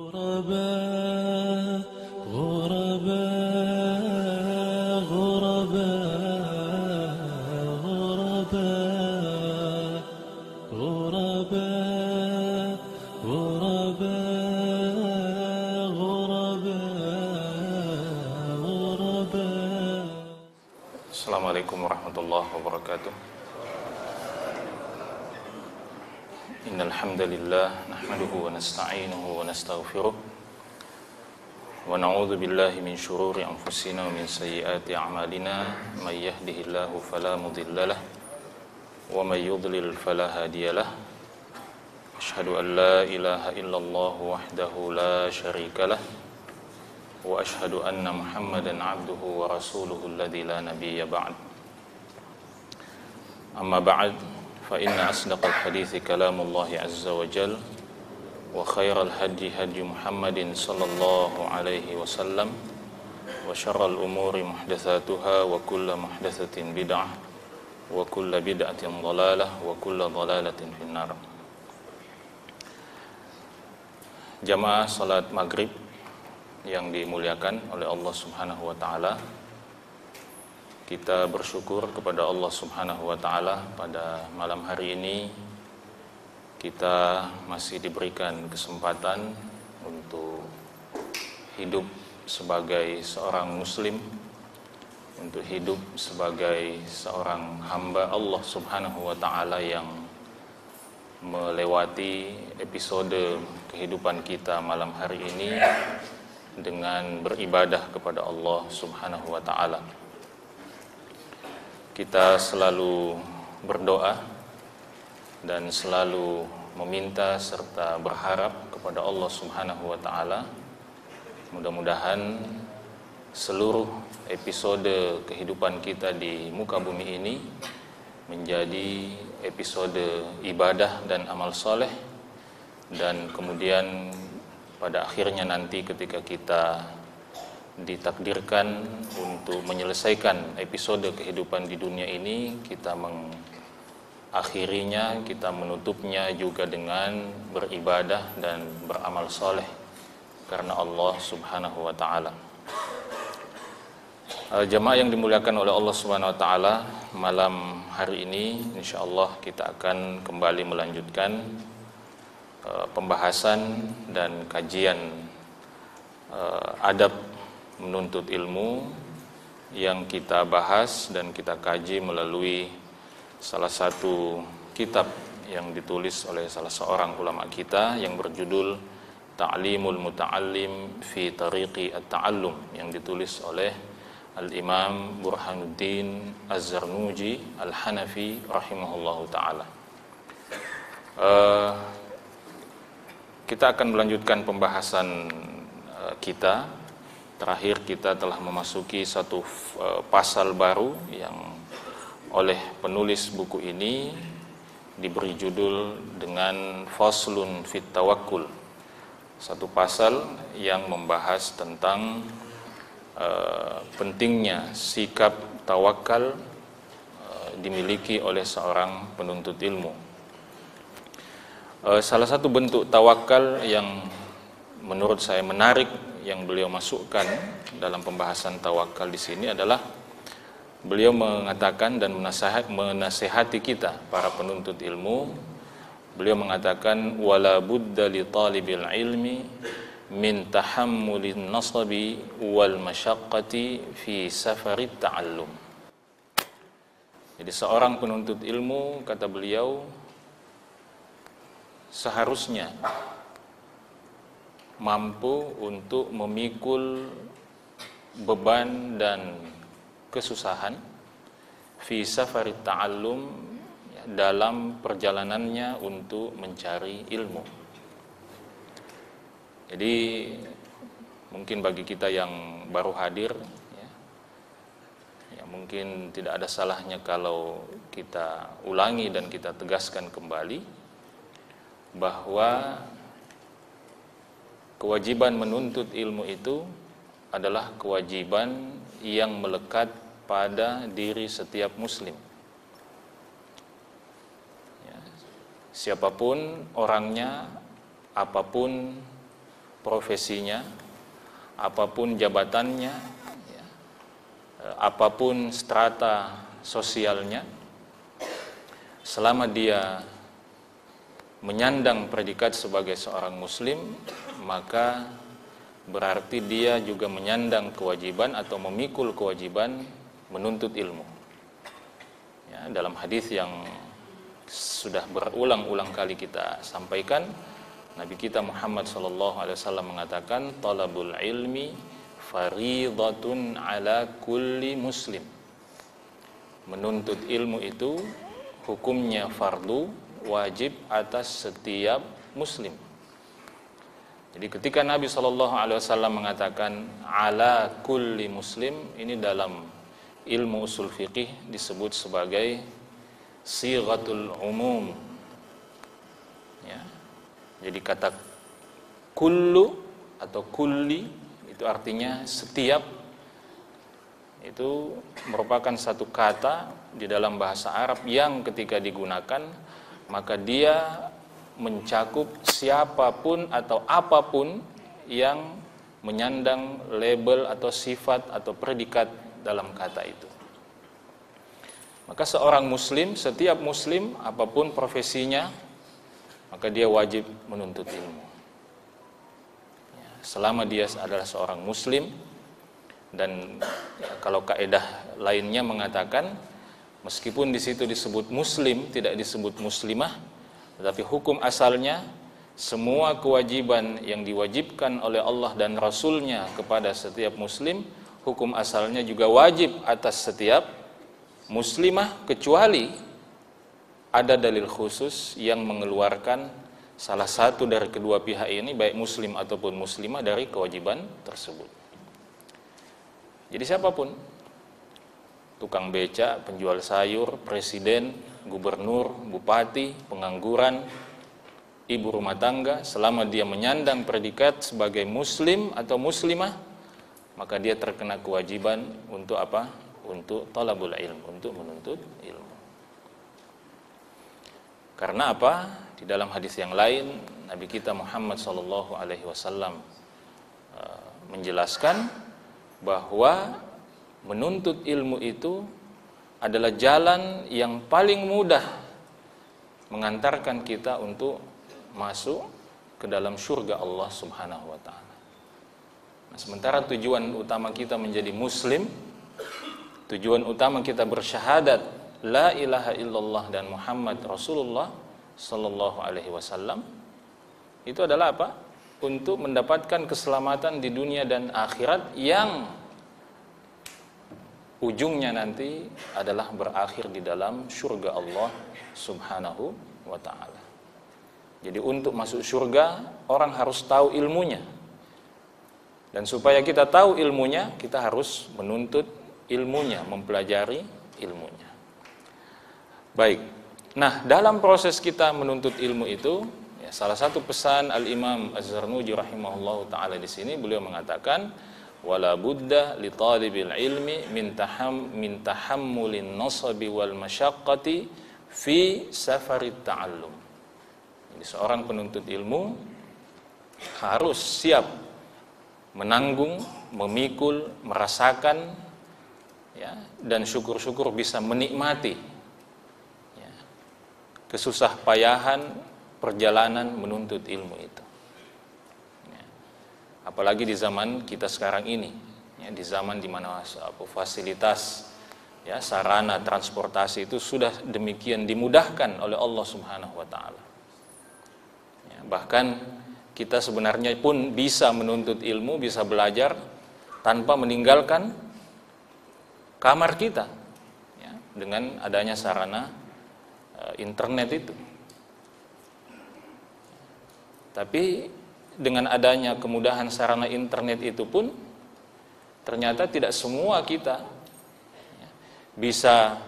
غرباء غرباء غرباء غرباء غرباء غرباء غرباء. Assalamualaikum warahmatullahi wabarakatuh. Innal hamdalillah nahmaduhu wa nasta'inuhu wa nastaghfiruh wa na'udzu billahi min shururi anfusina wa min sayyiati a'malina may yahdihillahu fala mudhillalah wa may yudlil fala hadiyalah. Asyhadu an la ilaha illallah wahdahu la syarikalah wa asyhadu anna Muhammadan abduhu wa rasuluhu alladzi la nabiyya ba'd. Amma ba'd, fa inna asdaqal hadithi kalamullahi azza wa jal wa khairal hadi hadi Muhammadin sallallahu alaihi wasallam wa syarral umuri muhdatsatuha wa kullu muhdatsatin bid'ah wa kullu bid'atin dhalalah wa kullu dhalalatin finnar. Jamaah salat maghrib yang dimuliakan oleh Allah Subhanahu wa taala, kita bersyukur kepada Allah Subhanahu wa taala pada malam hari ini kita masih diberikan kesempatan untuk hidup sebagai seorang muslim, untuk hidup sebagai seorang hamba Allah Subhanahu wa taala yang melewati episode kehidupan kita malam hari ini dengan beribadah kepada Allah Subhanahu wa taala. Kita selalu berdoa dan selalu meminta serta berharap kepada Allah Subhanahu wa taala. Mudah-mudahan seluruh episode kehidupan kita di muka bumi ini menjadi episode ibadah dan amal soleh, dan kemudian pada akhirnya nanti ketika kita ditakdirkan untuk menyelesaikan episode kehidupan di dunia ini, kita mengakhirinya, kita menutupnya juga dengan beribadah dan beramal soleh karena Allah Subhanahu wa ta'ala. Jamaah yang dimuliakan oleh Allah Subhanahu wa ta'ala, malam hari ini insyaallah kita akan kembali melanjutkan pembahasan dan kajian adab menuntut ilmu yang kita bahas dan kita kaji melalui salah satu kitab yang ditulis oleh salah seorang ulama kita yang berjudul Ta'limul Muta'allim fi Tariqi At-Ta'allum, yang ditulis oleh Al-Imam Burhanuddin Az-Zarnuji Al-Hanafi rahimahullahu ta'ala. Kita akan melanjutkan pembahasan kita. Terakhir kita telah memasuki satu pasal baru yang oleh penulis buku ini diberi judul dengan Faslun fit Tawakkul. Satu pasal yang membahas tentang pentingnya sikap tawakal dimiliki oleh seorang penuntut ilmu. Salah satu bentuk tawakal yang menurut saya menarik yang beliau masukkan dalam pembahasan tawakal di sini adalah beliau mengatakan dan menasihati kita para penuntut ilmu. Beliau mengatakan wala budda li talibil ilmi min tahammulin nasabi wal masyaqqati fi safarit ta'allum. Jadi seorang penuntut ilmu, kata beliau, seharusnya mampu untuk memikul beban dan kesusahan fi safarit ta'allum, dalam perjalanannya untuk mencari ilmu. Jadi mungkin bagi kita yang baru hadir ya mungkin tidak ada salahnya kalau kita ulangi dan kita tegaskan kembali bahwa kewajiban menuntut ilmu itu adalah kewajiban yang melekat pada diri setiap muslim. Siapapun orangnya, apapun profesinya, apapun jabatannya, ya, apapun strata sosialnya, selama dia menyandang predikat sebagai seorang muslim, maka berarti dia juga menyandang kewajiban atau memikul kewajiban menuntut ilmu. Ya, dalam hadis yang sudah berulang-ulang kali kita sampaikan, Nabi kita Muhammad SAW mengatakan, talabul ilmi faridatun ala kulli muslim. Menuntut ilmu itu hukumnya fardu, wajib atas setiap muslim. Jadi ketika Nabi SAW mengatakan ala kulli muslim, ini dalam ilmu usul fiqih disebut sebagai sighatul umum. Ya. Jadi kata kullu atau kulli itu artinya setiap, itu merupakan satu kata di dalam bahasa Arab yang ketika digunakan maka dia mencakup siapapun atau apapun yang menyandang label atau sifat atau predikat dalam kata itu. Maka seorang muslim, setiap muslim apapun profesinya, maka dia wajib menuntut ilmu. Selama dia adalah seorang muslim, dan kalau kaidah lainnya mengatakan meskipun di situ disebut muslim, tidak disebut muslimah, tetapi hukum asalnya semua kewajiban yang diwajibkan oleh Allah dan Rasulnya kepada setiap muslim, hukum asalnya juga wajib atas setiap muslimah, kecuali ada dalil khusus yang mengeluarkan salah satu dari kedua pihak ini, baik muslim ataupun muslimah, dari kewajiban tersebut. Jadi siapapun, tukang beca, penjual sayur, presiden, gubernur, bupati, pengangguran, ibu rumah tangga, selama dia menyandang predikat sebagai muslim atau muslimah, maka dia terkena kewajiban untuk apa? Untuk talabul ilm, untuk menuntut ilmu. Karena apa? Di dalam hadis yang lain, Nabi kita Muhammad SAW menjelaskan bahwa menuntut ilmu itu adalah jalan yang paling mudah mengantarkan kita untuk masuk ke dalam surga Allah Subhanahu wa taala. Nah, sementara tujuan utama kita menjadi muslim, tujuan utama kita bersyahadat la ilaha illallah dan Muhammad Rasulullah sallallahu alaihi wasallam, itu adalah apa? Untuk mendapatkan keselamatan di dunia dan akhirat yang ujungnya nanti adalah berakhir di dalam surga Allah Subhanahu wa taala. Jadi untuk masuk surga orang harus tahu ilmunya. Dan supaya kita tahu ilmunya, kita harus menuntut ilmunya, mempelajari ilmunya. Baik. Nah, dalam proses kita menuntut ilmu itu, ya, salah satu pesan Al-Imam Az-Zarnuji rahimahullahu taala di sini, beliau mengatakan wala budda li talibil ilmi min tahammulin nasabi wal masyaqqati fi safarit ta'allum. Jadi seorang penuntut ilmu harus siap menanggung, memikul, merasakan, ya, dan syukur-syukur bisa menikmati, ya, kesusah payahan perjalanan menuntut ilmu itu. Apalagi di zaman kita sekarang ini, ya, di zaman di mana fasilitas, ya, sarana transportasi itu sudah demikian dimudahkan oleh Allah Subhanahu wa taala. Ya, bahkan kita sebenarnya pun bisa menuntut ilmu, bisa belajar tanpa meninggalkan kamar kita, ya, dengan adanya sarana internet itu. Tapi dengan adanya kemudahan sarana internet itu pun ternyata tidak semua kita bisa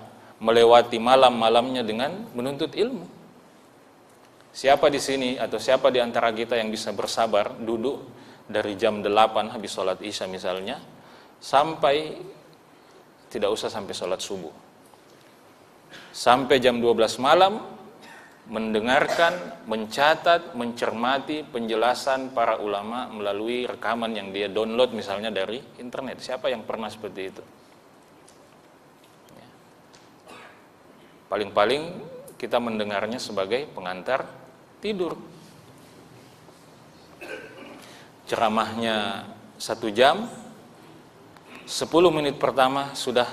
melewati malam-malamnya dengan menuntut ilmu. Siapa di sini atau siapa di antara kita yang bisa bersabar duduk dari jam 8 habis sholat isya misalnya sampai tidak usah sampai sholat subuh, sampai jam 12 malam mendengarkan, mencatat, mencermati penjelasan para ulama melalui rekaman yang dia download misalnya dari internet. Siapa yang pernah seperti itu? Paling-paling kita mendengarnya sebagai pengantar tidur. Ceramahnya 1 jam, 10 menit pertama sudah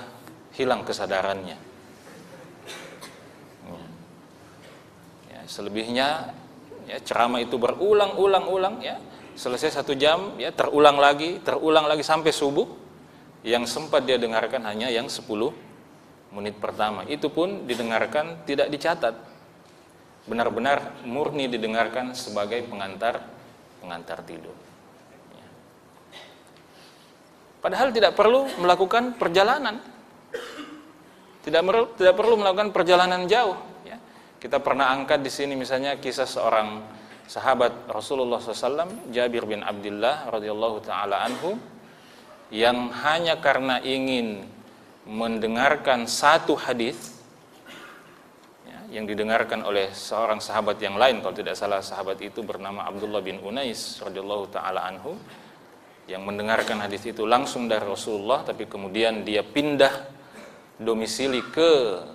hilang kesadarannya. Ya, selebihnya ya, ceramah itu berulang-ulang ya, selesai 1 jam ya terulang lagi sampai subuh. Yang sempat dia dengarkan hanya yang 10 menit pertama. Itu pun didengarkan tidak dicatat. Benar-benar murni didengarkan sebagai pengantar tidur. Ya. Padahal tidak perlu melakukan perjalanan. Tidak perlu melakukan perjalanan jauh. Ya. Kita pernah angkat di sini misalnya kisah seorang sahabat Rasulullah SAW, Jabir bin Abdullah radhiyallahu taala anhu, yang hanya karena ingin mendengarkan satu hadis ya, yang didengarkan oleh seorang sahabat yang lain, kalau tidak salah sahabat itu bernama Abdullah bin Unais radhiyallahu taala anhu, yang mendengarkan hadis itu langsung dari Rasulullah, tapi kemudian dia pindah domisili ke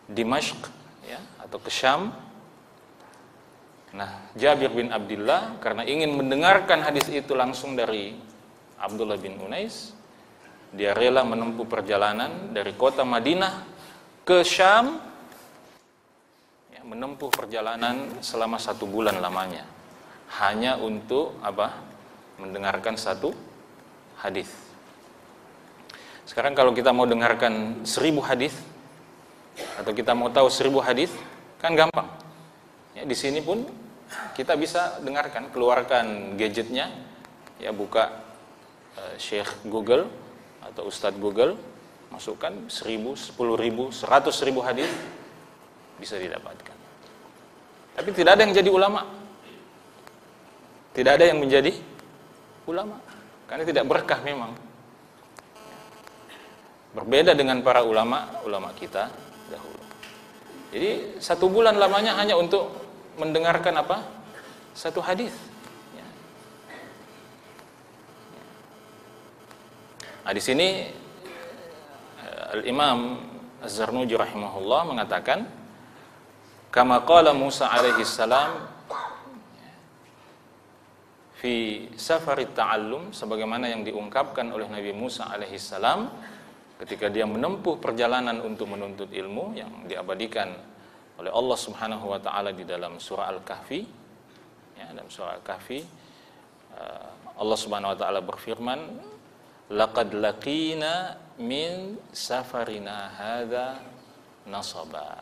Dimashq ya, atau ke Syam. Nah, Jabir bin Abdullah karena ingin mendengarkan hadis itu langsung dari Abdullah bin Unais, dia rela menempuh perjalanan dari kota Madinah ke Syam ya, menempuh perjalanan selama 1 bulan lamanya hanya untuk apa? Mendengarkan satu hadis. Sekarang kalau kita mau dengarkan 1000 hadis atau kita mau tahu 1000 hadis kan gampang ya, di sini pun kita bisa dengarkan, keluarkan gadgetnya ya, buka Syekh Google atau Ustadz Google, masukkan 1000, 10.000, 100.000 hadis bisa didapatkan. Tapi tidak ada yang jadi ulama. Tidak ada yang menjadi ulama karena tidak berkah memang. Berbeda dengan para ulama kita dahulu. Jadi 1 bulan lamanya hanya untuk mendengarkan apa? 1 hadis. Nah, di sini Al-Imam Az-Zarnuji rahimahullah mengatakan, kama qala Musa alaihi salam fi safarit ta'allum, sebagaimana yang diungkapkan oleh Nabi Musa alaihi salam ketika dia menempuh perjalanan untuk menuntut ilmu yang diabadikan oleh Allah Subhanahu wa taala di dalam surah Al-Kahfi. Ya, dalam surah Al-Kahfi Allah Subhanahu wa taala berfirman, laqad laqina min safarina hadza nasaba.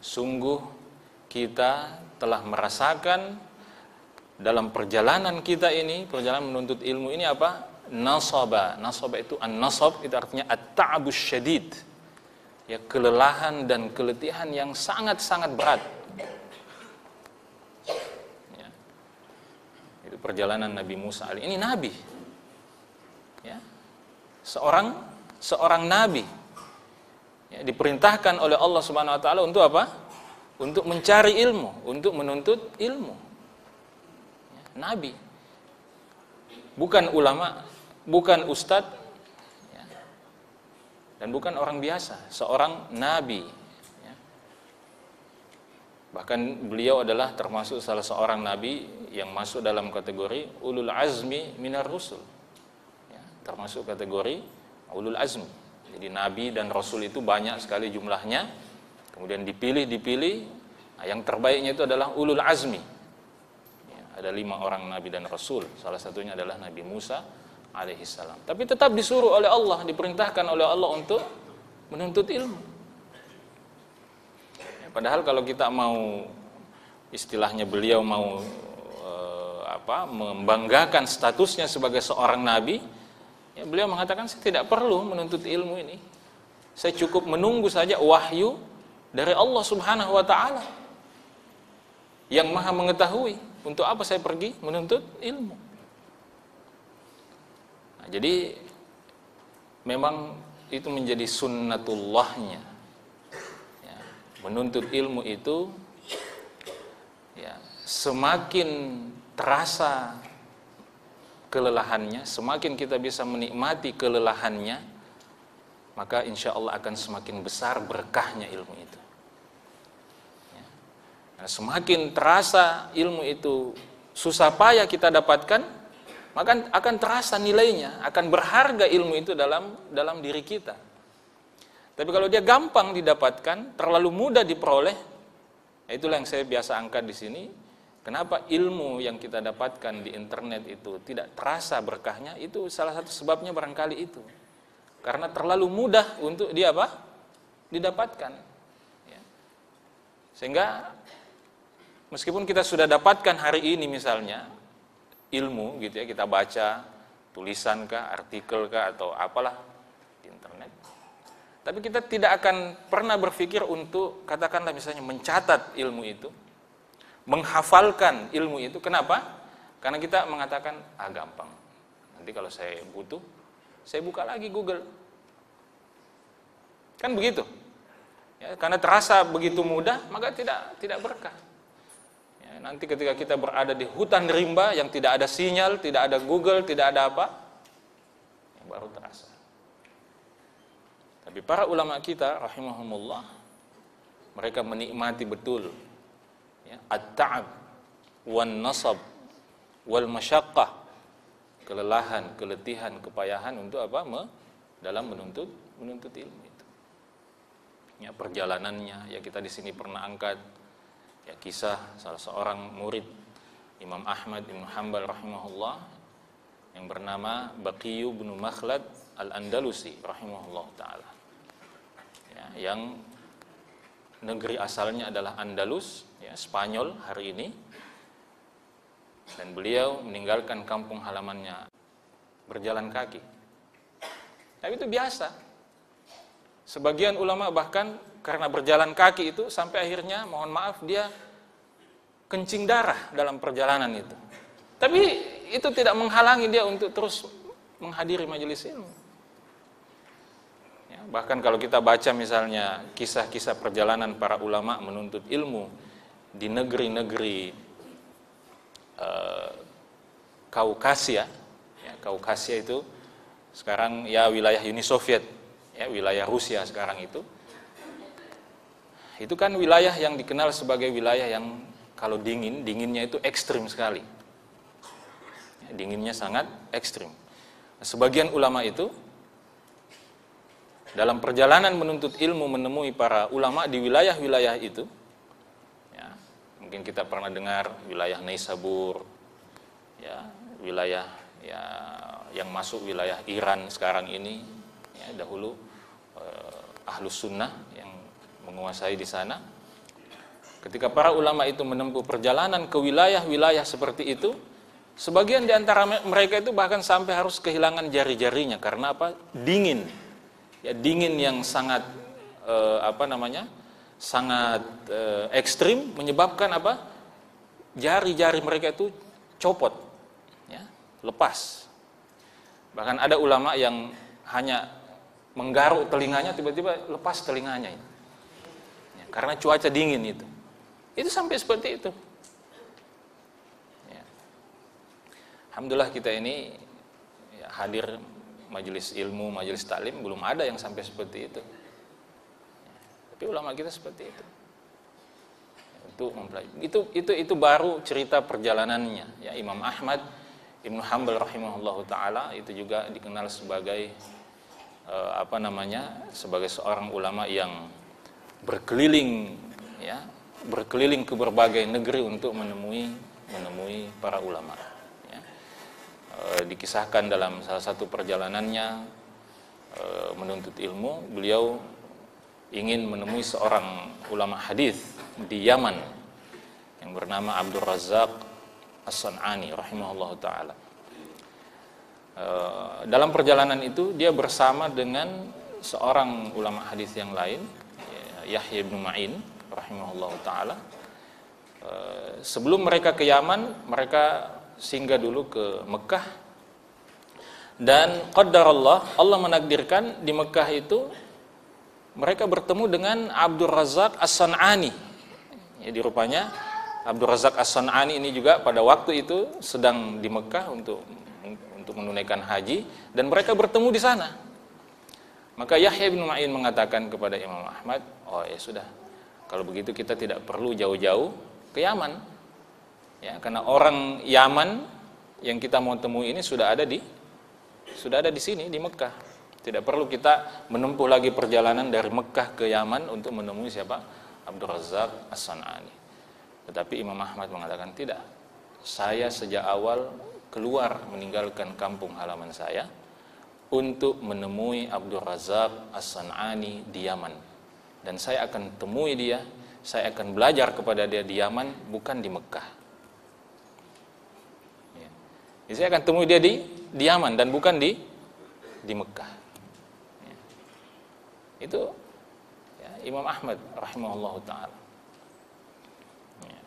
Sungguh kita telah merasakan dalam perjalanan kita ini, perjalanan menuntut ilmu ini apa? Nasaba. Nasaba itu an-nasab itu artinya at-ta'abus syadid. Ya, kelelahan dan keletihan yang sangat-sangat berat. Ya. Itu perjalanan Nabi Musa alaihi. Ini nabi. Ya, seorang nabi ya, diperintahkan oleh Allah Subhanahu wa taala untuk apa? Untuk mencari ilmu, untuk menuntut ilmu. Ya, nabi. Bukan ulama, bukan ustadz ya, dan bukan orang biasa, seorang nabi ya. Bahkan beliau adalah termasuk salah seorang nabi yang masuk dalam kategori ulul azmi minar rusul. Termasuk kategori ulul azmi. Jadi nabi dan rasul itu banyak sekali jumlahnya. Kemudian dipilih. Nah, yang terbaiknya itu adalah ulul azmi. Ya, ada 5 orang nabi dan rasul. Salah satunya adalah Nabi Musa alaihissalam. Tapi tetap disuruh oleh Allah, diperintahkan oleh Allah untuk menuntut ilmu. Ya, padahal kalau kita mau, istilahnya beliau mau membanggakan statusnya sebagai seorang nabi, ya, beliau mengatakan saya tidak perlu menuntut ilmu ini. Saya cukup menunggu saja wahyu dari Allah Subhanahu wa taala yang Maha mengetahui. Untuk apa saya pergi menuntut ilmu? Nah, jadi memang itu menjadi sunnatullahnya. Ya, menuntut ilmu itu ya, semakin terasa kelelahannya, semakin kita bisa menikmati kelelahannya, maka insya Allah akan semakin besar berkahnya ilmu itu. Ya. Nah, semakin terasa ilmu itu susah payah kita dapatkan, maka akan terasa nilainya, akan berharga ilmu itu dalam diri kita. Tapi kalau dia gampang didapatkan, terlalu mudah diperoleh, itulah yang saya biasa angkat di sini. Kenapa ilmu yang kita dapatkan di internet itu tidak terasa berkahnya? Itu salah satu sebabnya barangkali itu. Karena terlalu mudah untuk dia apa? Didapatkan. Ya. Sehingga meskipun kita sudah dapatkan hari ini misalnya ilmu gitu ya, kita baca tulisan kah, artikel kah, atau apalah di internet. Tapi kita tidak akan pernah berpikir untuk katakanlah misalnya mencatat ilmu itu, menghafalkan ilmu itu. Kenapa? Karena kita mengatakan, gampang. Nanti kalau saya butuh, saya buka lagi Google. Kan begitu. Ya, karena terasa begitu mudah, maka tidak berkah. Ya, nanti ketika kita berada di hutan rimba yang tidak ada sinyal, tidak ada Google, tidak ada apa, yang baru terasa. Tapi para ulama kita rahimahumullah, mereka menikmati betul ya, at-ta'ab wan nasab wal masyaqqah, kelelahan, keletihan, kepayahan untuk apa? Dalam menuntut ilmu itu. Ya, perjalanannya ya kita di sini pernah angkat ya kisah salah seorang murid Imam Ahmad bin Hanbal rahimahullah yang bernama Baqiyu bin Makhlad Al-Andalusi rahimahullah taala. Ya, yang negeri asalnya adalah Andalus, ya, Spanyol hari ini, dan beliau meninggalkan kampung halamannya berjalan kaki. Tapi itu biasa. Sebagian ulama bahkan karena berjalan kaki itu sampai akhirnya, mohon maaf, dia kencing darah dalam perjalanan itu. Tapi itu tidak menghalangi dia untuk terus menghadiri majelis ilmu. Bahkan kalau kita baca misalnya kisah-kisah perjalanan para ulama menuntut ilmu di negeri-negeri Kaukasia, ya, Kaukasia itu sekarang ya wilayah Uni Soviet, ya, wilayah Rusia sekarang itu kan wilayah yang dikenal sebagai wilayah yang kalau dinginnya itu ekstrim sekali, ya, dinginnya sangat ekstrim. Sebagian ulama itu dalam perjalanan menuntut ilmu menemui para ulama di wilayah-wilayah itu, ya, mungkin kita pernah dengar wilayah Naisabur, ya, wilayah ya, yang masuk wilayah Iran sekarang ini, ya, dahulu Ahlus Sunnah yang menguasai di sana. Ketika para ulama itu menempuh perjalanan ke wilayah-wilayah seperti itu, sebagian di antara mereka itu bahkan sampai harus kehilangan jari-jarinya karena apa? Dingin. Ya, dingin yang sangat sangat ekstrim menyebabkan apa? Jari-jari mereka itu copot, ya, lepas. Bahkan ada ulama yang hanya menggaruk telinganya tiba-tiba lepas telinganya, ya, karena cuaca dingin itu. Itu sampai seperti itu. Ya. Alhamdulillah kita ini ya, hadir majelis ilmu, majelis taklim, belum ada yang sampai seperti itu. Tapi ulama kita seperti itu. Untuk mempelajari. Itu baru cerita perjalanannya. Ya, Imam Ahmad Ibnu Hanbal rahimahullahu taala itu juga dikenal sebagai sebagai seorang ulama yang berkeliling, ya, berkeliling ke berbagai negeri untuk menemui para ulama. Dikisahkan dalam salah satu perjalanannya menuntut ilmu, beliau ingin menemui seorang ulama hadis di Yaman yang bernama Abdul Razak As-San'ani rahimahullah ta'ala. Dalam perjalanan itu dia bersama dengan seorang ulama hadis yang lain, Yahya bin Ma'in rahimahullah ta'ala. Sebelum mereka ke Yaman, mereka singgah dulu ke Mekah, dan qadarallah, Allah menakdirkan di Mekah itu mereka bertemu dengan Abdul Razak As-San'ani. Jadi rupanya Abdul Razak As-San'ani ini juga pada waktu itu sedang di Mekah untuk menunaikan haji, dan mereka bertemu di sana. Maka Yahya bin Ma'in mengatakan kepada Imam Ahmad, oh ya sudah, kalau begitu kita tidak perlu jauh-jauh ke Yaman. Ya, karena orang Yaman yang kita mau temui ini sudah ada di sini di Mekah. Tidak perlu kita menempuh lagi perjalanan dari Mekah ke Yaman untuk menemui siapa? Abdul Razak As-San'ani. Tetapi Imam Ahmad mengatakan tidak. Saya sejak awal keluar meninggalkan kampung halaman saya untuk menemui Abdul Razak As-San'ani di Yaman. Dan saya akan temui dia, saya akan belajar kepada dia di Yaman, bukan di Mekah. Ya. Jadi saya akan temui dia di Yaman dan bukan di Mekah. Ya. Itu ya, Imam Ahmad rahimahullahu ta'ala. Ya.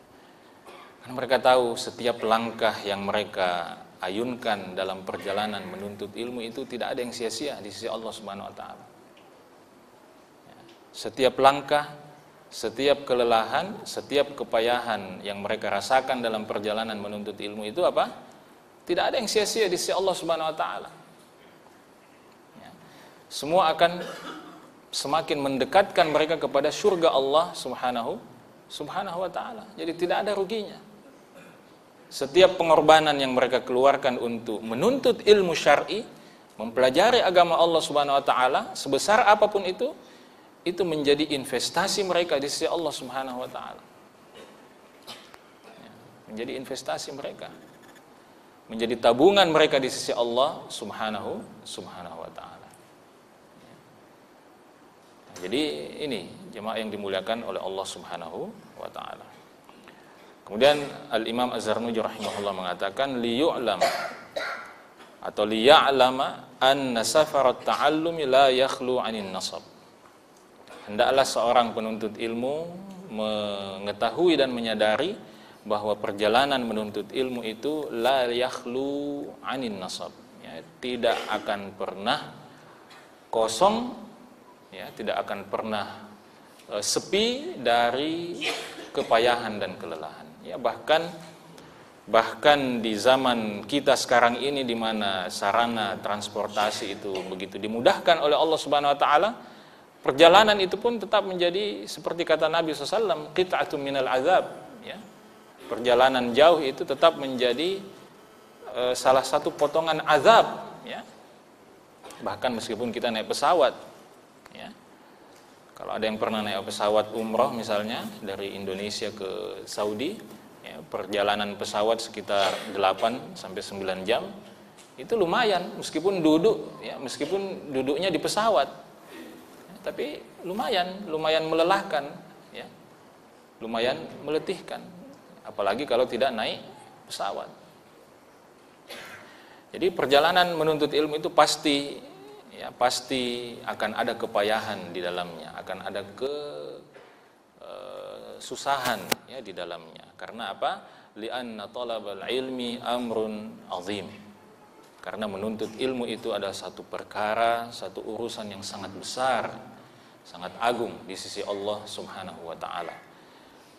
Karena mereka tahu setiap langkah yang mereka ayunkan dalam perjalanan menuntut ilmu itu tidak ada yang sia-sia di sisi Allah Subhanahu wa taala. Setiap langkah, setiap kelelahan, setiap kepayahan yang mereka rasakan dalam perjalanan menuntut ilmu itu apa? Tidak ada yang sia-sia di sisi Allah Subhanahu wa taala. Ya. Semua akan semakin mendekatkan mereka kepada surga Allah Subhanahu wa taala. Jadi tidak ada ruginya. Setiap pengorbanan yang mereka keluarkan untuk menuntut ilmu syar'i, mempelajari agama Allah Subhanahu wa taala, sebesar apapun itu menjadi investasi mereka di sisi Allah Subhanahu wa taala. Menjadi investasi mereka. Menjadi tabungan mereka di sisi Allah Subhanahu wa taala. Jadi ini jemaah yang dimuliakan oleh Allah Subhanahu wa taala. Kemudian Al-Imam Az-Zarnuji rahimahullah mengatakan liyu'lam atau liya'lama anna safarat ta'allumi la yakhlu 'anil nasab. Hendaklah seorang penuntut ilmu mengetahui dan menyadari bahwa perjalanan menuntut ilmu itu la yakhlu 'anil nasab. Ya, tidak akan pernah kosong, ya, tidak akan pernah sepi dari kepayahan dan kelelahan. Ya, bahkan di zaman kita sekarang ini di mana sarana transportasi itu begitu dimudahkan oleh Allah Subhanahu wa taala, perjalanan itu pun tetap menjadi seperti kata Nabi SAW, qit'atun minal azab, ya. Perjalanan jauh itu tetap menjadi salah satu potongan azab, ya. Bahkan meskipun kita naik pesawat, ya. Kalau ada yang pernah naik pesawat umroh misalnya dari Indonesia ke Saudi, ya, perjalanan pesawat sekitar 8 sampai 9 jam. Itu lumayan meskipun duduknya di pesawat. Ya, tapi lumayan melelahkan, ya. Lumayan meletihkan, apalagi kalau tidak naik pesawat. Jadi perjalanan menuntut ilmu itu pasti akan ada kepayahan di dalamnya, akan ada kesusahan, ya, di dalamnya. Karena apa? Li'anna talabal ilmi amrun azim. Karena menuntut ilmu itu adalah satu perkara, satu urusan yang sangat besar, sangat agung di sisi Allah Subhanahu wa taala.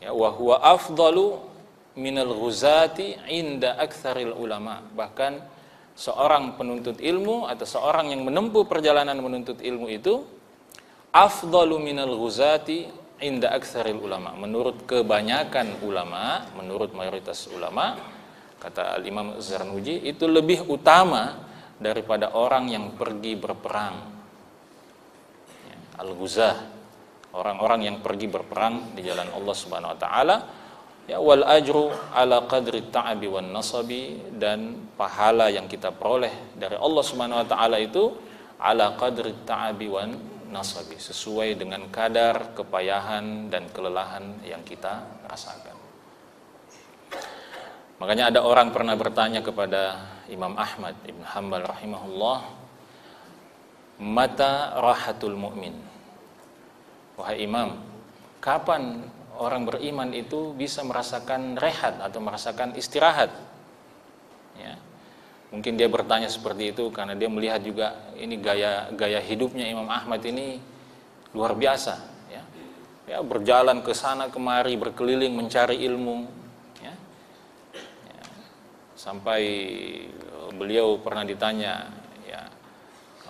Ya, wa huwa afdalu minal ghuzati inda aktsaril ulama. Bahkan seorang penuntut ilmu atau seorang yang menempuh perjalanan menuntut ilmu itu afdalu minal ghuzati inda aktsaril ulama. Menurut kebanyakan ulama, menurut mayoritas ulama, kata Al-Imam Az-Zarnuji, itu lebih utama daripada orang yang pergi berperang. Ya, al-ghuzah, orang-orang yang pergi berperang di jalan Allah Subhanahu wa taala. Ya, wal ajru ala qadri ta'abi wan nasabi, dan pahala yang kita peroleh dari Allah Subhanahu wa taala itu ala qadri ta'abi wan nasabi, sesuai dengan kadar kepayahan dan kelelahan yang kita rasakan. Makanya ada orang pernah bertanya kepada Imam Ahmad Ibn Hanbal rahimahullah, mata rahatul mu'min? Wahai Imam, kapan orang beriman itu bisa merasakan rehat atau merasakan istirahat? Ya. Mungkin dia bertanya seperti itu karena dia melihat juga ini gaya hidupnya Imam Ahmad ini luar biasa, ya. Ya, berjalan ke sana kemari, berkeliling mencari ilmu, ya. Ya. Sampai beliau pernah ditanya, ya,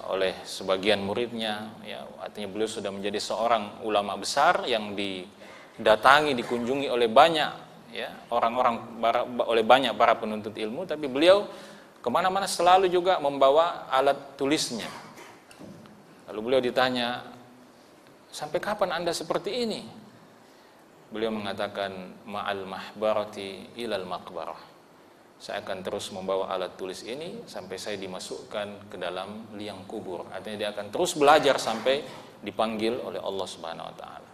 oleh sebagian muridnya, ya, artinya beliau sudah menjadi seorang ulama besar yang didatangi, dikunjungi oleh banyak, ya, orang-orang, oleh banyak para penuntut ilmu, tapi beliau kemana-mana selalu juga membawa alat tulisnya. Lalu beliau ditanya, sampai kapan Anda seperti ini? Beliau mengatakan, ma'al mahbarati ilal maqbarah. Saya akan terus membawa alat tulis ini sampai saya dimasukkan ke dalam liang kubur. Artinya dia akan terus belajar sampai dipanggil oleh Allah Subhanahu wa taala.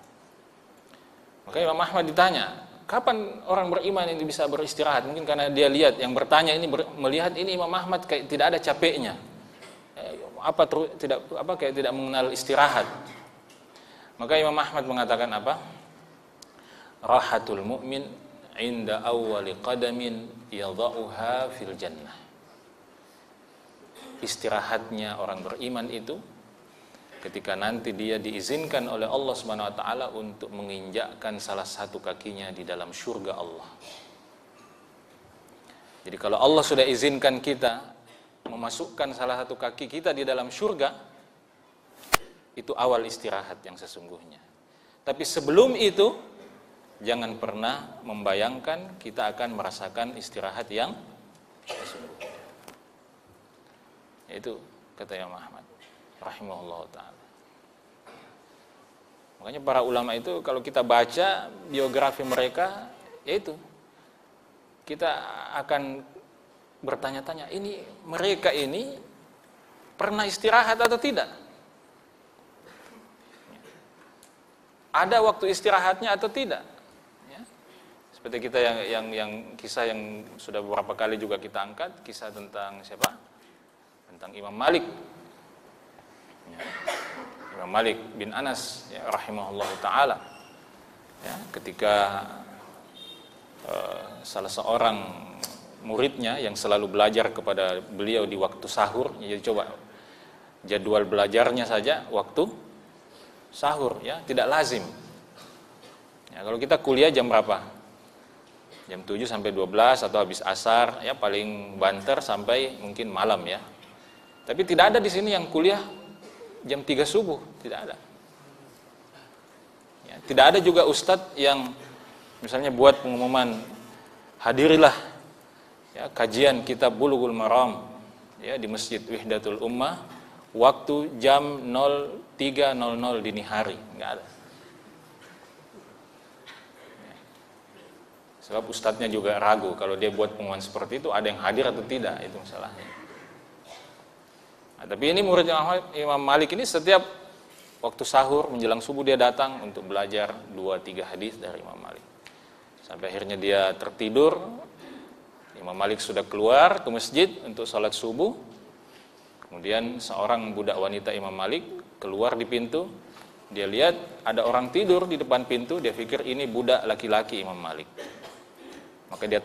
Maka Imam Ahmad ditanya, kapan orang beriman ini bisa beristirahat? Mungkin karena dia lihat yang bertanya ini melihat ini Imam Ahmad kayak tidak ada capeknya. Kayak tidak mengenal istirahat. Maka Imam Ahmad mengatakan apa? Rahatul mu'min inda awwali qadamin yadha'uha fil jannah. Istirahatnya orang beriman itu ketika nanti dia diizinkan oleh Allah Subhanahu wa taala untuk menginjakkan salah satu kakinya di dalam surga Allah. Jadi kalau Allah sudah izinkan kita memasukkan salah satu kaki kita di dalam surga, itu awal istirahat yang sesungguhnya. Tapi sebelum itu, jangan pernah membayangkan kita akan merasakan istirahat yang sesungguhnya. Itu kata Imam Ahmad rahimahullah ta'ala. Makanya para ulama itu kalau kita baca biografi mereka, yaitu kita akan bertanya-tanya, ini mereka ini pernah istirahat atau tidak? Ada waktu istirahatnya atau tidak? Ya. Seperti kita yang kisah yang sudah beberapa kali juga kita angkat, kisah tentang siapa? Tentang Imam Malik. Ya. Imam Malik bin Anas, ya, rahimahullah ta'ala. Ya, ketika salah seorang muridnya yang selalu belajar kepada beliau di waktu sahur, jadi coba jadwal belajarnya saja waktu sahur, ya, tidak lazim. Ya, kalau kita kuliah jam berapa? Jam 7 sampai 12 atau habis asar, ya, paling banter sampai mungkin malam, ya. Tapi tidak ada di sini yang kuliah jam 3 subuh, tidak ada. Ya, tidak ada juga ustadz yang misalnya buat pengumuman, hadirilah, ya, kajian kitab Bulughul Maram, ya, di Masjid Wihdatul Ummah waktu jam 03.00 dini hari, enggak ada. Ya. Sebab ustadznya juga ragu kalau dia buat pengumuman seperti itu ada yang hadir atau tidak, itu masalahnya. Nah, tapi ini murid Imam Malik ini setiap waktu sahur menjelang subuh dia datang untuk belajar 2-3 hadis dari Imam Malik. Sampai akhirnya dia tertidur. Imam Malik sudah keluar ke masjid untuk sholat subuh. Kemudian seorang budak wanita Imam Malik keluar di pintu. Dia lihat ada orang tidur di depan pintu. Dia pikir ini budak laki-laki Imam Malik. Maka dia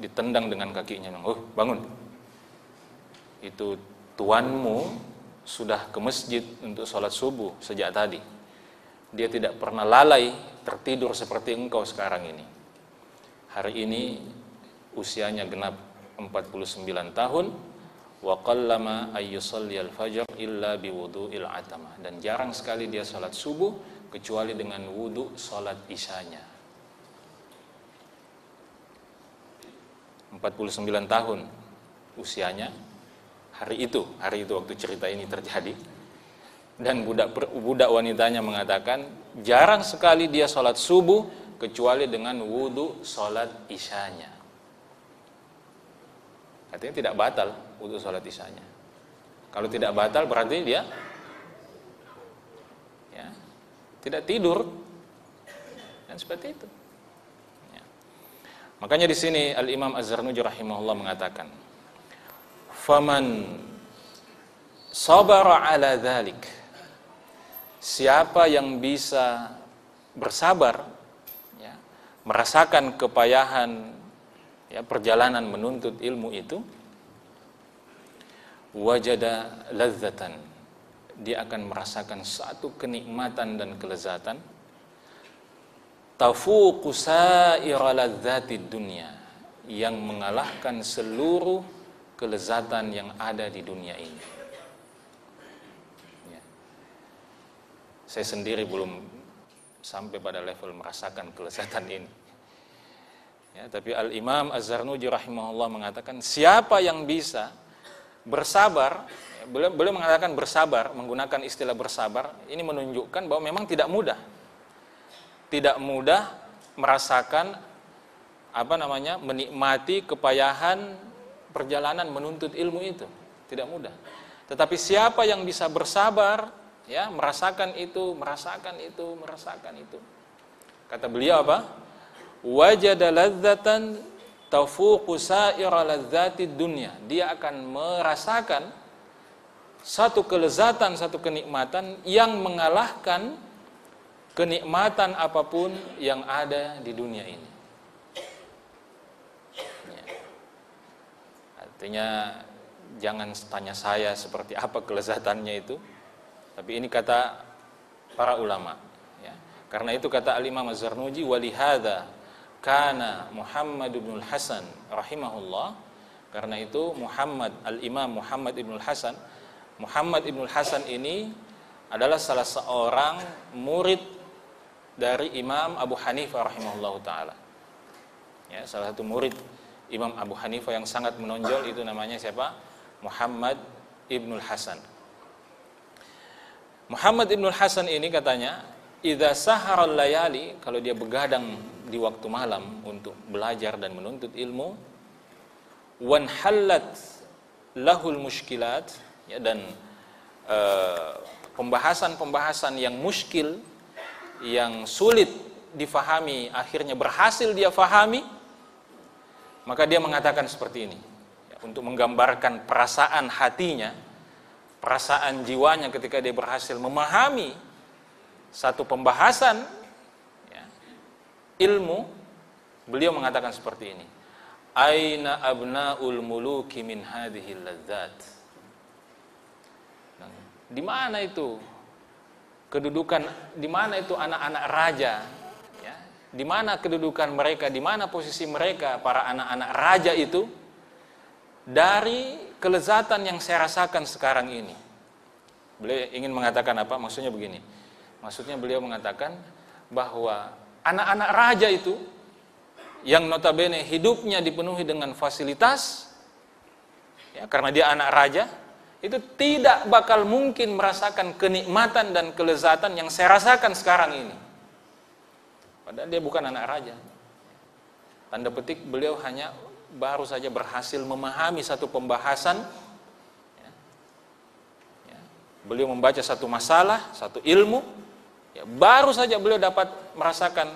ditendang dengan kakinya. Oh, bangun. Itu tuanmu sudah ke masjid untuk sholat subuh sejak tadi. Dia tidak pernah lalai tertidur seperti engkau sekarang ini. Hari ini usianya genap 49 tahun, wa qallama ayyusalliyal fajr illa biwudu'il atamah, dan jarang sekali dia salat subuh kecuali dengan wudu salat isyanya. 49 tahun usianya hari itu waktu cerita ini terjadi, dan budak wanitanya mengatakan jarang sekali dia salat subuh kecuali dengan wudu salat isyanya. Artinya tidak batal wudu salat isyanya. Kalau tidak batal berarti dia, ya, tidak tidur, dan seperti itu. Ya. Makanya di sini Al Imam Az-Zarnuji rahimahullah mengatakan, faman sabara ala dzalik, siapa yang bisa bersabar, ya, merasakan kepayahan, ya, perjalanan menuntut ilmu itu, wajada ladzatan, dia akan merasakan satu kenikmatan dan kelezatan tafuqu sa'ira ladzatid dunya, yang mengalahkan seluruh kelezatan yang ada di dunia ini. Ya. Saya sendiri belum sampai pada level merasakan kelezatan ini. Ya, tapi Al-Imam Az-Zarnuji rahimahullah mengatakan, siapa yang bisa bersabar, beliau mengatakan bersabar, menggunakan istilah bersabar, ini menunjukkan bahwa memang tidak mudah merasakan menikmati kepayahan perjalanan menuntut ilmu itu, tidak mudah. Tetapi siapa yang bisa bersabar, ya, merasakan itu. Kata beliau apa? Wajada ladzatan tafuqu sa'ira ladzatid dunya. Dia akan merasakan satu kelezatan, satu kenikmatan yang mengalahkan kenikmatan apapun yang ada di dunia ini. Ya. Artinya jangan tanya saya seperti apa kelezatannya itu, tapi ini kata para ulama. Ya. Karena itu kata Al-Imam Az-Zarnuji, walihada kana Muhammad ibn Hasan rahimahullah. Karena itu Al-Imam Muhammad ibn Hasan ini adalah salah seorang murid dari Imam Abu Hanifah rahimahullah ta'ala. Ya, salah satu murid Imam Abu Hanifah yang sangat menonjol itu namanya siapa? Muhammad ibnul Hasan. Muhammad ibnul Hasan ini katanya, idza saharal layali, kalau dia begadang di waktu malam untuk belajar dan menuntut ilmu, wan hallat lahul mushkilat, ya, dan pembahasan-pembahasan yang muskil, yang sulit difahami, akhirnya berhasil dia fahami, maka dia mengatakan seperti ini, ya, untuk menggambarkan perasaan hatinya, perasaan jiwanya ketika dia berhasil memahami satu pembahasan, ya, ilmu. Beliau mengatakan seperti ini, aina abnaul muluki min hadhil ladzat. Di mana itu kedudukan, di mana itu anak-anak raja, ya, di mana kedudukan mereka, di mana posisi mereka, para anak-anak raja itu, dari kelezatan yang saya rasakan sekarang ini. Beliau ingin mengatakan apa? Maksudnya begini, maksudnya beliau mengatakan bahwa anak-anak raja itu, yang notabene hidupnya dipenuhi dengan fasilitas, ya, karena dia anak raja, itu tidak bakal mungkin merasakan kenikmatan dan kelezatan yang saya rasakan sekarang ini. Padahal dia bukan anak raja. Tanda petik, beliau hanya baru saja berhasil memahami satu pembahasan. Ya. Beliau membaca satu masalah, satu ilmu. Ya, baru saja beliau dapat merasakan,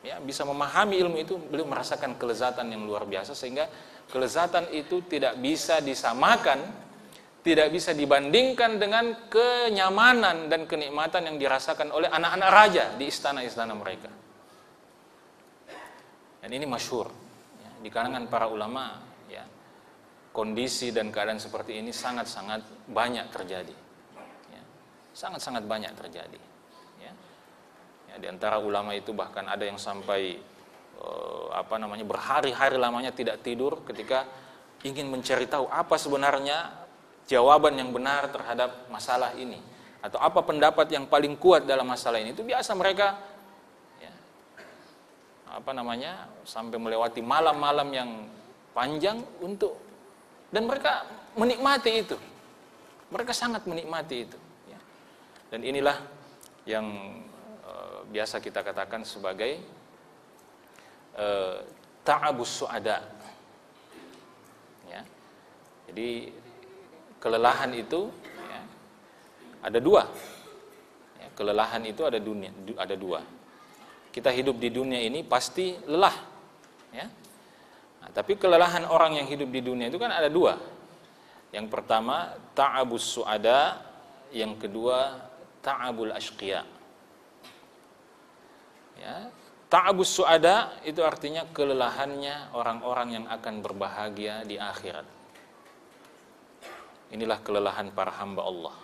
ya, bisa memahami ilmu itu, beliau merasakan kelezatan yang luar biasa, sehingga kelezatan itu tidak bisa disamakan, tidak bisa dibandingkan dengan kenyamanan dan kenikmatan yang dirasakan oleh anak-anak raja di istana-istana mereka. Dan ini masyhur, ya, di kalangan para ulama, ya, kondisi dan keadaan seperti ini sangat-sangat banyak terjadi, ya, sangat-sangat banyak terjadi. Ya. Ya, di antara ulama itu bahkan ada yang sampai berhari-hari lamanya tidak tidur ketika ingin mencari tahu apa sebenarnya jawaban yang benar terhadap masalah ini, atau apa pendapat yang paling kuat dalam masalah ini. Itu biasa mereka, ya, sampai melewati malam-malam yang panjang untuk, dan mereka menikmati itu, mereka sangat menikmati itu, ya. Dan inilah yang biasa kita katakan sebagai ta'abus su'ada, ya. Jadi kelelahan itu, ya, ada dua, ya, kelelahan itu ada dua. Kita hidup di dunia ini pasti lelah, ya. Nah, tapi kelelahan orang yang hidup di dunia itu kan ada dua. Yang pertama ta'abus su'ada, yang kedua ta'abul ashqiya. Ya, ta'abus su'ada itu artinya kelelahannya orang-orang yang akan berbahagia di akhirat. Inilah kelelahan para hamba Allah.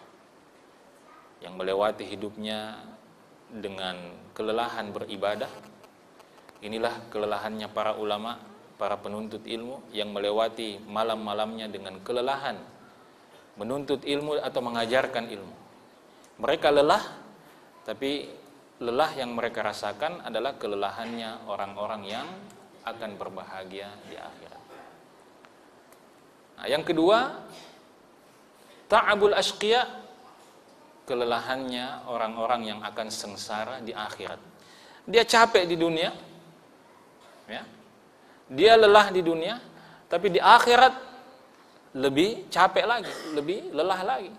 yang melewati hidupnya dengan kelelahan beribadah. Inilah kelelahannya para ulama, para penuntut ilmu yang melewati malam-malamnya dengan kelelahan menuntut ilmu atau mengajarkan ilmu. Mereka lelah, tapi lelah yang mereka rasakan adalah kelelahannya orang-orang yang akan berbahagia di akhirat. Nah, yang kedua, ta'abul ashqiya, kelelahannya orang-orang yang akan sengsara di akhirat. Dia capek di dunia, ya. Dia lelah di dunia, tapi di akhirat lebih capek lagi, lebih lelah lagi.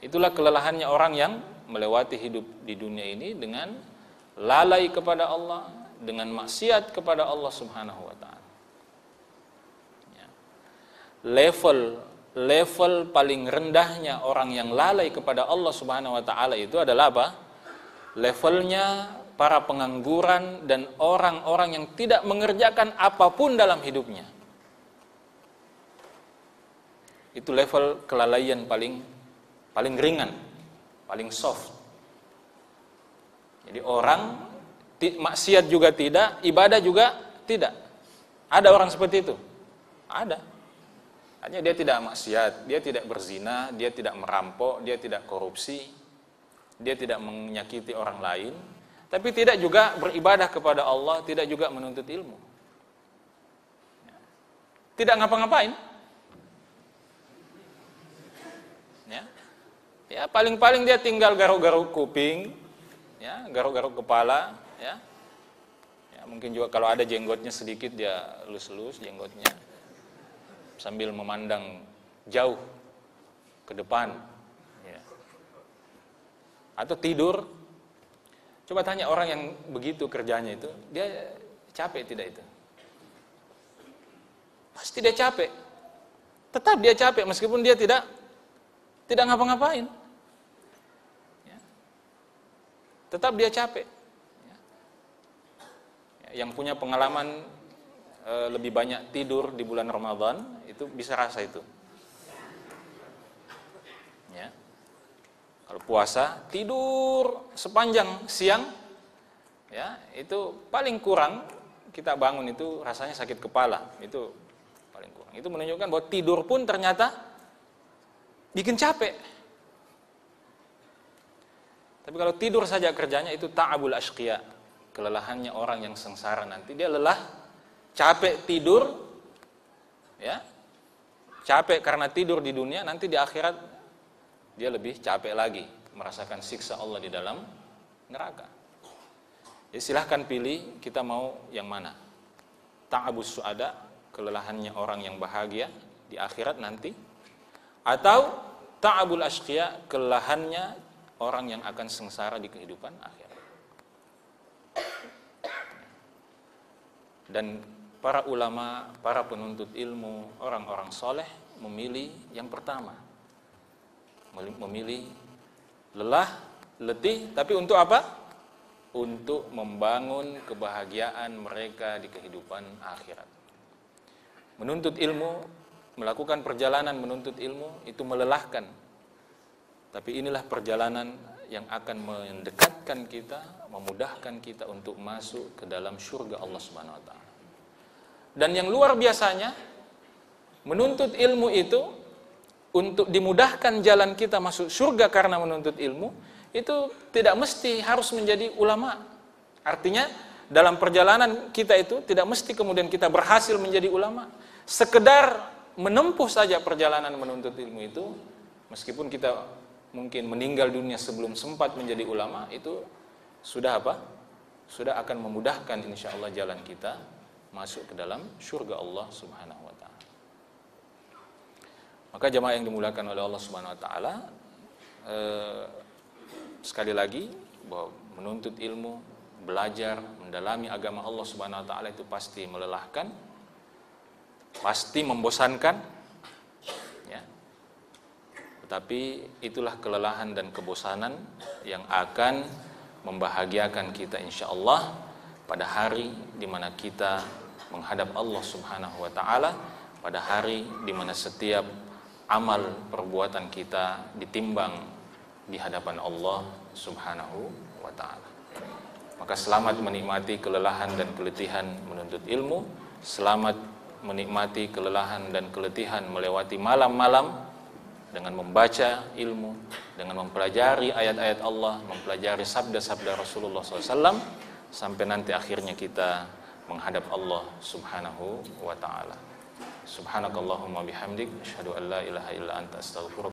Itulah kelelahannya orang yang melewati hidup di dunia ini dengan lalai kepada Allah, dengan maksiat kepada Allah Subhanahu wa taala. Ya. Level paling rendahnya orang yang lalai kepada Allah Subhanahu wa taala itu adalah apa? Levelnya para pengangguran dan orang-orang yang tidak mengerjakan apapun dalam hidupnya. Itu level kelalaian paling ringan, paling soft. Jadi orang maksiat juga tidak, ibadah juga tidak. Ada orang seperti itu? Ada. Hanya dia tidak maksiat, dia tidak berzina, dia tidak merampok, dia tidak korupsi, dia tidak menyakiti orang lain, tapi tidak juga beribadah kepada Allah, tidak juga menuntut ilmu. Tidak ngapa-ngapain. Ya, paling-paling dia tinggal garuk-garuk kuping, ya, garuk-garuk kepala, ya. Ya, mungkin juga kalau ada jenggotnya sedikit dia elus-elus jenggotnya sambil memandang jauh ke depan, ya. Atau tidur. Coba tanya orang yang begitu kerjanya itu, dia capek tidak itu? Pasti dia capek. Tetap dia capek meskipun dia tidak ngapa-ngapain. Tetap dia capek. Yang punya pengalaman lebih banyak tidur di bulan Ramadan itu bisa rasa itu. Ya. Kalau puasa tidur sepanjang siang, ya itu paling kurang kita bangun itu rasanya sakit kepala, itu paling kurang. Itu menunjukkan bahwa tidur pun ternyata bikin capek. Tapi kalau tidur saja kerjanya itu ta'abul ashqiya, kelelahannya orang yang sengsara nanti. Dia lelah, capek tidur, ya, capek karena tidur di dunia, nanti di akhirat dia lebih capek lagi, merasakan siksa Allah di dalam neraka. Jadi silahkan pilih, kita mau yang mana? Ta'abus su'ada, kelelahannya orang yang bahagia di akhirat nanti, atau ta'abul ashqiya, kelelahannya orang yang akan sengsara di kehidupan akhirat. Dan para ulama, para penuntut ilmu, orang-orang soleh memilih yang pertama. Memilih lelah, letih, tapi untuk apa? Untuk membangun kebahagiaan mereka di kehidupan akhirat. Menuntut ilmu, melakukan perjalanan menuntut ilmu, itu melelahkan. Tapi inilah perjalanan yang akan mendekatkan kita, memudahkan kita untuk masuk ke dalam surga Allah Subhanahu wa taala. Dan yang luar biasanya, menuntut ilmu itu untuk dimudahkan jalan kita masuk surga karena menuntut ilmu, itu tidak mesti harus menjadi ulama. Artinya, dalam perjalanan kita itu tidak mesti kemudian kita berhasil menjadi ulama. Sekedar menempuh saja perjalanan menuntut ilmu itu, meskipun kita mungkin meninggal dunia sebelum sempat menjadi ulama, itu sudah apa? Sudah akan memudahkan insya Allah jalan kita masuk ke dalam surga Allah Subhanahu wa taala. Maka jamaah yang dimuliakan oleh Allah Subhanahu wa taala, sekali lagi bahwa menuntut ilmu, belajar, mendalami agama Allah Subhanahu wa taala itu pasti melelahkan, pasti membosankan. Tapi itulah kelelahan dan kebosanan yang akan membahagiakan kita insya Allah pada hari di mana kita menghadap Allah Subhanahu wa taala, pada hari di mana setiap amal perbuatan kita ditimbang di hadapan Allah Subhanahu wa ta'ala. Maka selamat menikmati kelelahan dan keletihan menuntut ilmu, selamat menikmati kelelahan dan keletihan melewati malam-malam dengan membaca ilmu, dengan mempelajari ayat-ayat Allah, mempelajari sabda-sabda Rasulullah SAW, sampai nanti akhirnya kita menghadap Allah Subhanahu wa ta'ala. Subhanakallahumma bihamdik, asyhadu an la ilaha illa anta, astaghfiruka.